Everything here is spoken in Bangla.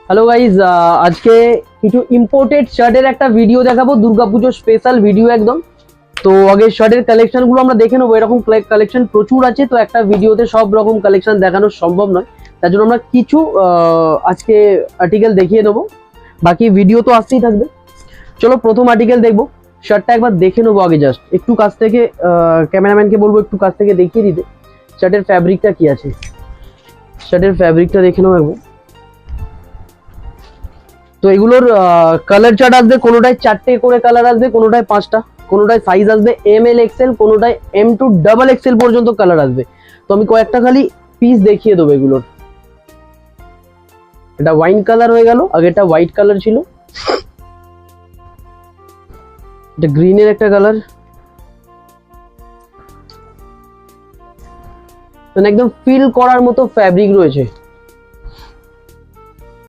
হ্যালো গাইজ, আজকে কিছু ইম্পোর্টেড শার্টের একটা ভিডিও দেখাবো, দুর্গাপুজোর স্পেশাল ভিডিও একদম। তো আগে শার্টের কালেকশন গুলো আমরা দেখে নেবো। এরকম কালেকশন প্রচুর আছে, তো একটা ভিডিওতে সব রকম কালেকশন দেখানো সম্ভব নয়। তার জন্য আমরা কিছু আজকে আর্টিকেল দেখিয়ে দেবো, বাকি ভিডিও তো আসতেই থাকবে। চলো প্রথম আর্টিকেল দেখবো। শার্টটা একবার দেখে নেবো আগে, জাস্ট একটু কাছ থেকে ক্যামেরাম্যানকে বলবো একটু কাছ থেকে দেখিয়ে দিতে শার্টের ফ্যাব্রিকটা কি আছে। শার্টের ফ্যাব্রিকটা দেখে নেবো একবার। তো এগুলোর কালার চার্ট আসবে, কোনোটায় 4টে করে কালার আসবে, কোনোটায় 5টা, কোনোটায় সাইজ আসবে ML XL, কোনোটায় M2 double XL পর্যন্ত কালার আসবে। তো আমি কয়েকটা খালি পিস দেখিয়ে দেবো এগুলোর। এটা ওয়াইন কালার হয়ে গেল, আগে এটা হোয়াইট কালার ছিল, এটা গ্রিনের একটা কালার, মানে একদম ফিল করার মতো ফ্যাব্রিক রয়েছে।